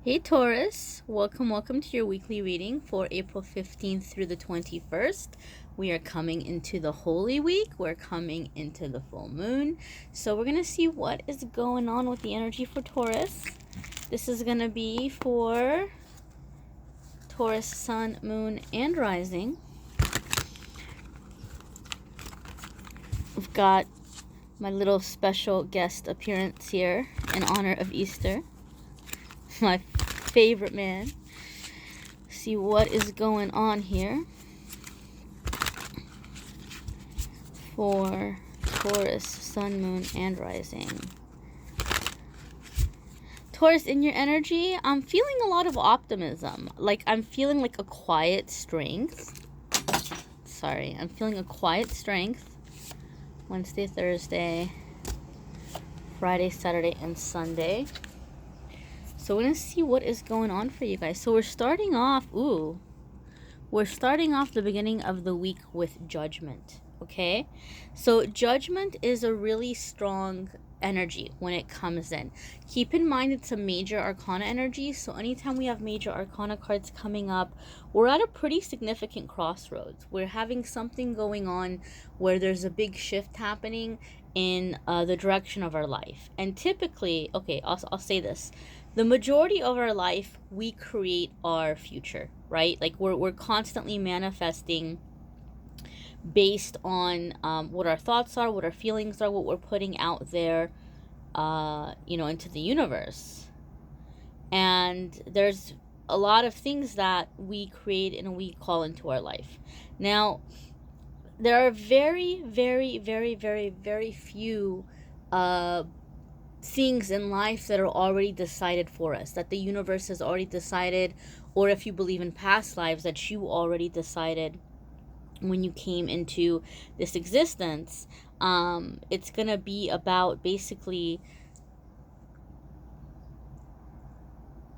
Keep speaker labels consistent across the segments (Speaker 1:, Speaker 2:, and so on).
Speaker 1: Hey Taurus, welcome to your weekly reading for April 15th through the 21st. We are coming into the Holy Week. We're coming into the full moon. So we're going to see what is going on with the energy for Taurus. This is going to be for Taurus, Sun, Moon, and Rising. We've got my little special guest appearance here in honor of Easter. My favorite man. See what is going on here for Taurus, Sun, Moon, and Rising. Taurus, in your energy, I'm feeling a lot of optimism. Like, I'm feeling like a quiet strength. I'm feeling a quiet strength. Wednesday, Thursday, Friday, Saturday, and Sunday. So we're going to see what is going on for you guys. So we're starting off the beginning of the week with Judgment, okay? So Judgment is a really strong energy when it comes in. Keep in mind it's a major arcana energy, so anytime we have major arcana cards coming up, we're at a pretty significant crossroads. We're having something going on where there's a big shift happening in the direction of our life. And typically, okay, I'll say this. The majority of our life, we create our future, right? Like we're constantly manifesting based on what our thoughts are, what our feelings are, what we're putting out there, into the universe. And there's a lot of things that we create and we call into our life. Now, there are very, very, very, very, very few things in life that are already decided for us, that the universe has already decided, or if you believe in past lives, that you already decided when you came into this existence. It's gonna be about basically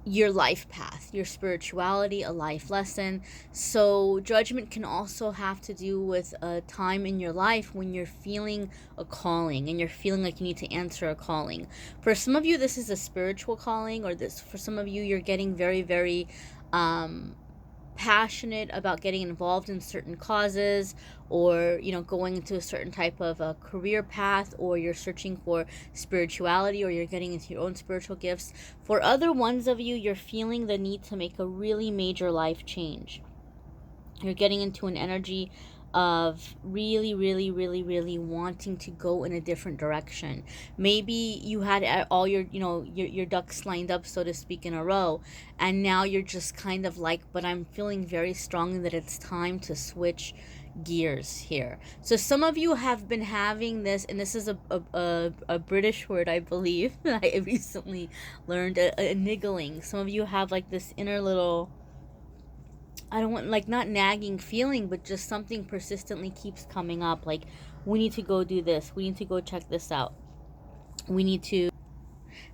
Speaker 1: your life path, your spirituality, a life lesson. So Judgment can also have to do with a time in your life when you're feeling a calling and you're feeling like you need to answer a calling. For some of you, this is a spiritual calling, or for some of you, you're getting very, very passionate about getting involved in certain causes, or going into a certain type of a career path, or you're searching for spirituality, or you're getting into your own spiritual gifts. For other ones of you, you're feeling the need to make a really major life change. You're getting into an energy of really, really, really, really wanting to go in a different direction. Maybe you had all your ducks lined up, so to speak, in a row, and now you're just kind of like, but I'm feeling very strongly that it's time to switch gears here. So some of you have been having this, and this is a British word, I believe. I recently learned a niggling. Some of you have like this inner little, I don't want, like, not nagging feeling, but just something persistently keeps coming up. Like, we need to go do this. We need to go check this out. We need to.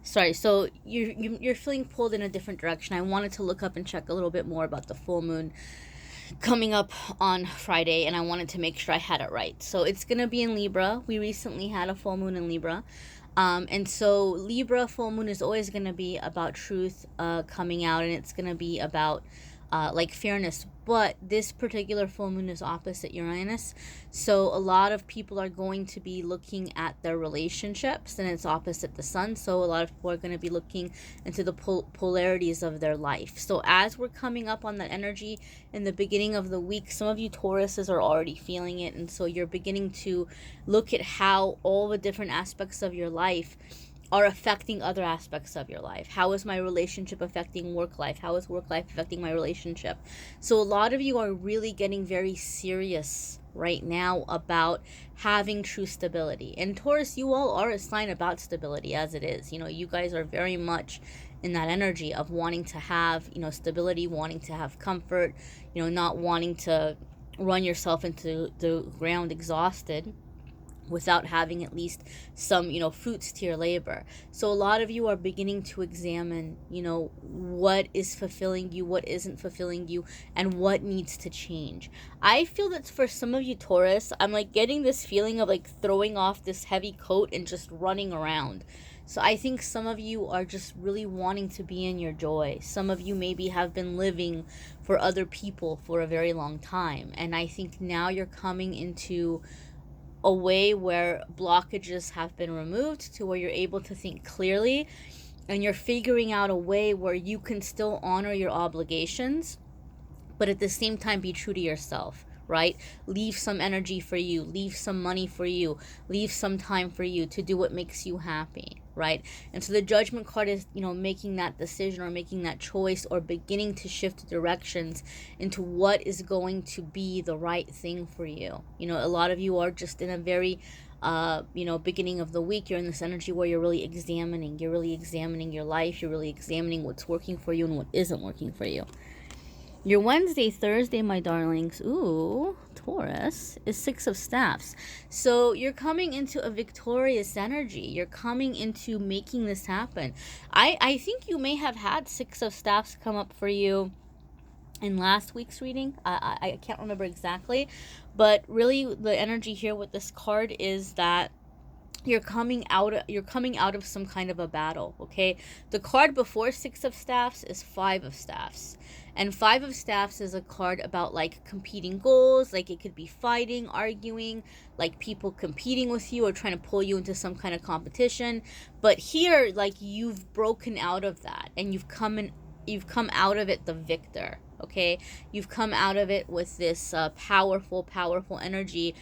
Speaker 1: Sorry, so you're feeling pulled in a different direction. I wanted to look up and check a little bit more about the full moon coming up on Friday, and I wanted to make sure I had it right. So it's going to be in Libra. We recently had a full moon in Libra. And so Libra full moon is always going to be about truth coming out, and it's going to be about like fairness. But this particular full moon is opposite Uranus, so a lot of people are going to be looking at their relationships, and it's opposite the sun, so a lot of people are going to be looking into the polarities of their life. So as we're coming up on that energy in the beginning of the week, some of you Tauruses are already feeling it, and so you're beginning to look at how all the different aspects of your life are affecting other aspects of your life. How is my relationship affecting work life? How is work life affecting my relationship? So a lot of you are really getting very serious right now about having true stability. And Taurus, you all are a sign about stability as it is. You guys are very much in that energy of wanting to have, stability, wanting to have comfort, not wanting to run yourself into the ground exhausted without having at least some, fruits to your labor. So a lot of you are beginning to examine, what is fulfilling you, what isn't fulfilling you, and what needs to change. I feel that for some of you Taurus, I'm like getting this feeling of like throwing off this heavy coat and just running around. So I think some of you are just really wanting to be in your joy. Some of you maybe have been living for other people for a very long time. And I think now you're coming into a way where blockages have been removed to where you're able to think clearly, and you're figuring out a way where you can still honor your obligations, but at the same time be true to yourself, right? Leave some energy for you, leave some money for you, leave some time for you to do what makes you happy, right? And so the Judgment card is, making that decision or making that choice or beginning to shift directions into what is going to be the right thing for you. A lot of you are just in a very beginning of the week, you're in this energy where you're really examining your life, you're really examining what's working for you and what isn't working for you. Your Wednesday, Thursday, my darlings, Taurus, is Six of Staffs. So you're coming into a victorious energy. You're coming into making this happen. I think you may have had Six of Staffs come up for you in last week's reading. I can't remember exactly. But really, the energy here with this card is that you're coming out of some kind of a battle. Okay, the card before Six of Staffs is Five of Staffs, and Five of Staffs is a card about like competing goals. Like it could be fighting, arguing, like people competing with you or trying to pull you into some kind of competition. But here, like, you've broken out of that and you've come out of it the victor. Okay, you've come out of it with this powerful energy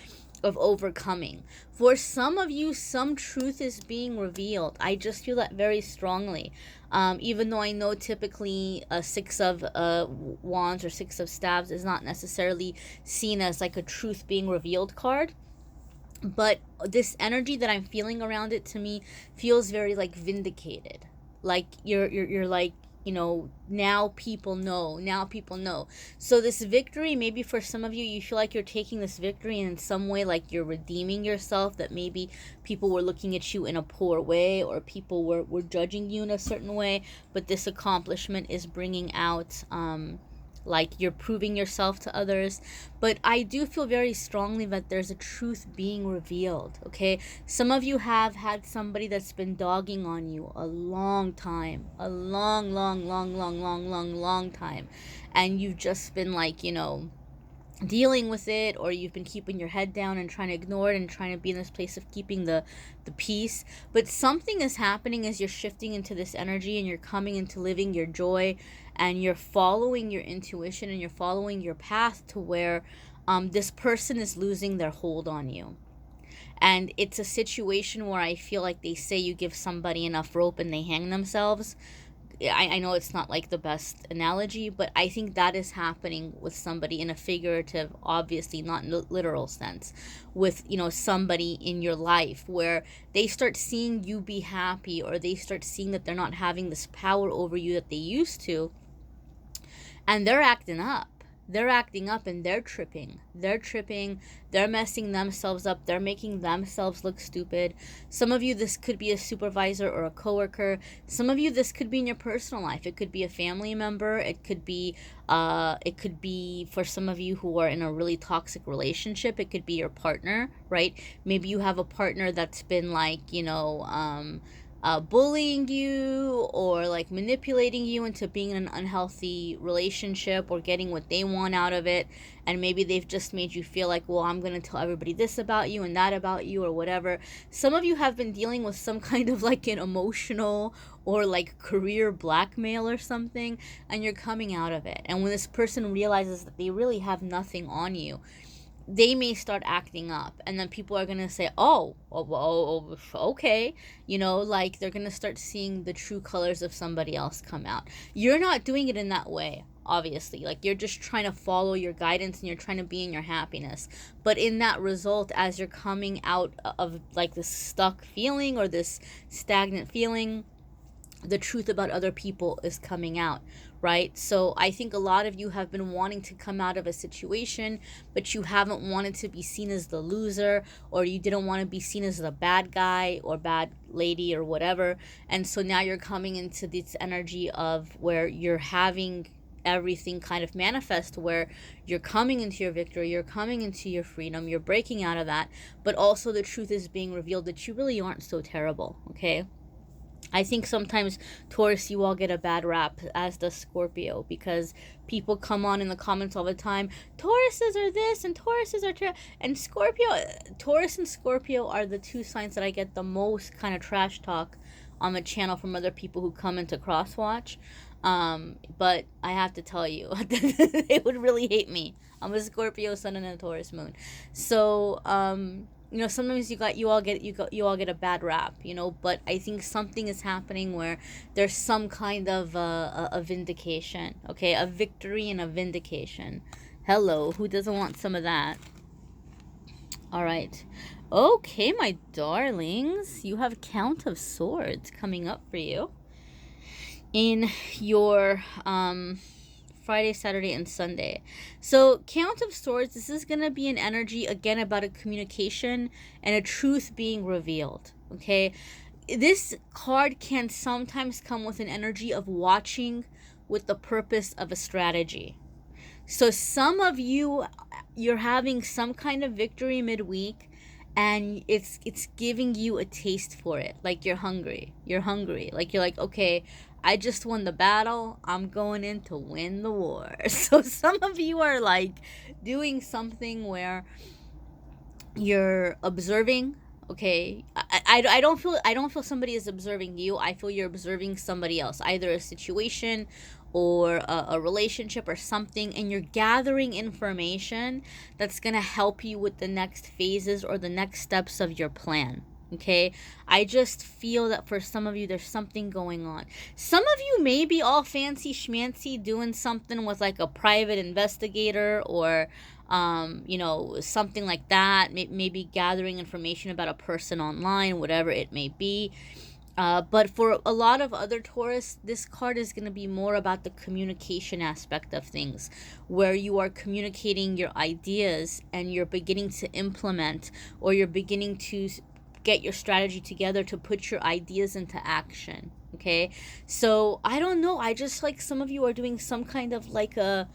Speaker 1: of overcoming. For some of you, some truth is being revealed. I just feel that very strongly. Even though I know typically a Six of Wands or Six of Staves is not necessarily seen as like a truth being revealed card, but this energy that I'm feeling around it, to me, feels very like vindicated. Like you're like, now people know. So this victory, maybe for some of you, you feel like you're taking this victory and in some way, like you're redeeming yourself, that maybe people were looking at you in a poor way or people were judging you in a certain way, but this accomplishment is bringing out like you're proving yourself to others. But I do feel very strongly that there's a truth being revealed. Okay, some of you have had somebody that's been dogging on you a long time, a long time, and you've just been like, dealing with it, or you've been keeping your head down and trying to ignore it and trying to be in this place of keeping the peace. But something is happening as you're shifting into this energy and you're coming into living your joy and you're following your intuition and you're following your path to where this person is losing their hold on you. And it's a situation where I feel like they say you give somebody enough rope and they hang themselves. I know it's not like the best analogy, but I think that is happening with somebody in a figurative, obviously not literal sense, with, somebody in your life where they start seeing you be happy, or they start seeing that they're not having this power over you that they used to, and they're acting up. They're acting up and they're tripping, they're messing themselves up, they're making themselves look stupid. Some of you, this could be a supervisor or a coworker. Some of you, this could be in your personal life. It could be a family member. It could be for some of you who are in a really toxic relationship, it could be your partner, right? Maybe you have a partner that's been like, bullying you or like manipulating you into being in an unhealthy relationship or getting what they want out of it. And maybe they've just made you feel like, well, I'm going to tell everybody this about you and that about you or whatever. Some of you have been dealing with some kind of like an emotional or like career blackmail or something, and you're coming out of it. And when this person realizes that they really have nothing on you, they may start acting up, and then people are going to say, okay, like they're going to start seeing the true colors of somebody else come out. You're not doing it in that way, obviously. Like, you're just trying to follow your guidance and you're trying to be in your happiness. But in that result, as you're coming out of like this stuck feeling or this stagnant feeling, the truth about other people is coming out, right? So I think a lot of you have been wanting to come out of a situation, but you haven't wanted to be seen as the loser, or you didn't want to be seen as the bad guy or bad lady or whatever. And so now you're coming into this energy of where you're having everything kind of manifest, where you're coming into your victory, you're coming into your freedom, you're breaking out of that, but also the truth is being revealed that you really aren't so terrible, okay? I think sometimes Taurus, you all get a bad rap, as does Scorpio, because people come on in the comments all the time, Tauruses are this and Tauruses are and Scorpio. Taurus and Scorpio are the two signs that I get the most kind of trash talk on the channel from other people who come into Crosswatch. But I have to tell you, they would really hate me. I'm a Scorpio sun and a Taurus moon, so you know, sometimes you all get a bad rap, you know, but I think something is happening where there's some kind of a vindication, okay, a victory and a vindication. Hello, who doesn't want some of that? All right, okay, my darlings, you have Count of Swords coming up for you in your Friday, Saturday, and Sunday. So Count of Swords, this is going to be an energy, again, about a communication and a truth being revealed, okay? This card can sometimes come with an energy of watching with the purpose of a strategy. So some of you, you're having some kind of victory midweek, and it's giving you a taste for it. Like you're hungry. Like you're like, okay, I just won the battle. I'm going in to win the war. So some of you are like doing something where you're observing. Okay, I don't feel somebody is observing you. I feel you're observing somebody else, either a situation or a relationship or something, and you're gathering information that's going to help you with the next phases or the next steps of your plan. Okay, I just feel that for some of you there's something going on. Some of you may be all fancy schmancy doing something with like a private investigator or you know, something like that. Maybe gathering information about a person online, whatever it may be. But for a lot of other Taurus, this card is going to be more about the communication aspect of things, where you are communicating your ideas and you're beginning to implement, or you're beginning to get your strategy together to put your ideas into action. Okay, so I don't know, I just like some of you are doing some kind of like a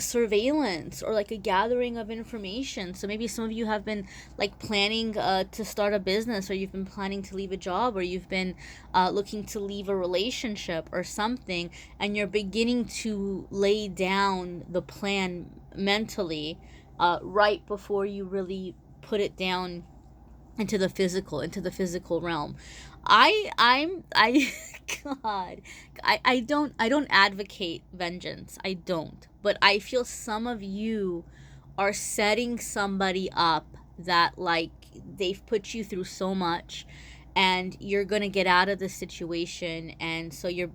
Speaker 1: surveillance or like a gathering of information. So maybe some of you have been like planning to start a business, or you've been planning to leave a job, or you've been looking to leave a relationship or something, and you're beginning to lay down the plan mentally right before you really put it down into the physical realm. I God, I don't advocate vengeance. I don't. But I feel some of you are setting somebody up that like they've put you through so much, and you're going to get out of the situation, and so you're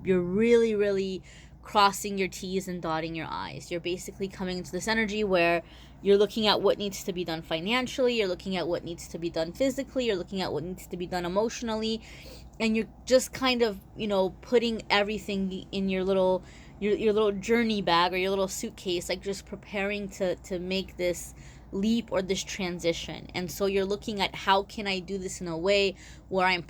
Speaker 1: really crossing your T's and dotting your I's. You're basically coming into this energy where you're looking at what needs to be done financially, you're looking at what needs to be done physically, you're looking at what needs to be done emotionally, and you're just kind of, you know, putting everything in your little journey bag or your little suitcase, like just preparing to make this leap or this transition. And so you're looking at, how can I do this in a way where I'm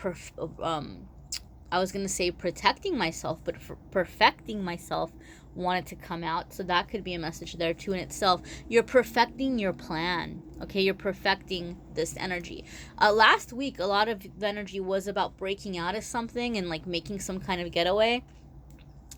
Speaker 1: I was gonna say protecting myself, but perfecting myself wanted to come out. So that could be a message there too in itself. You're perfecting your plan. Okay, you're perfecting this energy. Last week, a lot of the energy was about breaking out of something and like making some kind of getaway.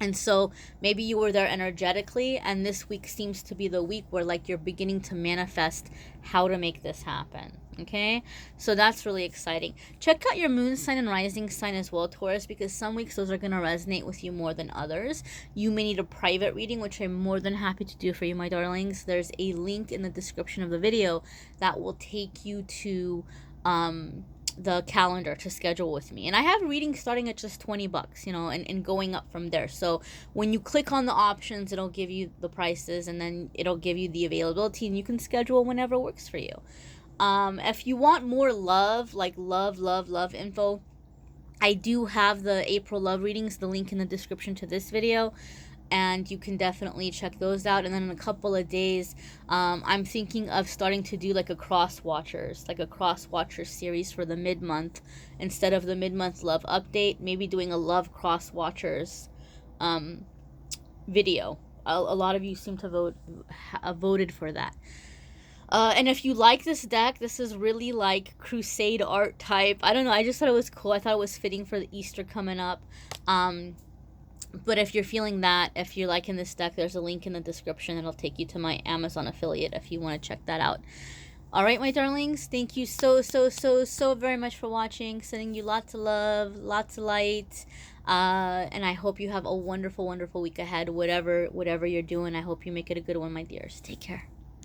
Speaker 1: And so maybe you were there energetically, and this week seems to be the week where like you're beginning to manifest how to make this happen. Okay, so that's really exciting. Check out your moon sign and rising sign as well, Taurus, because some weeks those are going to resonate with you more than others. You may need a private reading, which I'm more than happy to do for you, my darlings. There's a link in the description of the video that will take you to the calendar to schedule with me. And I have readings starting at just $20, you know, and going up from there. So when you click on the options, it'll give you the prices, and then it'll give you the availability, and you can schedule whenever works for you. If you want more love, like love info, I do have the April love readings, the link in the description to this video, and you can definitely check those out. And then in a couple of days, I'm thinking of starting to do like a cross watchers series for the mid-month. Instead of the mid-month love update, maybe doing a love cross watchers video. A lot of you seem to voted for that. And if you like this deck, this is really like crusade art type. I don't know, I just thought it was cool. I thought it was fitting for the Easter coming up. But if you're feeling that, if you're liking this deck, there's a link in the description. It'll take you to my Amazon affiliate if you want to check that out. All right, my darlings, thank you so very much for watching. Sending you lots of love, lots of light, and I hope you have a wonderful week ahead. Whatever you're doing, I hope you make it a good one, my dears. Take care.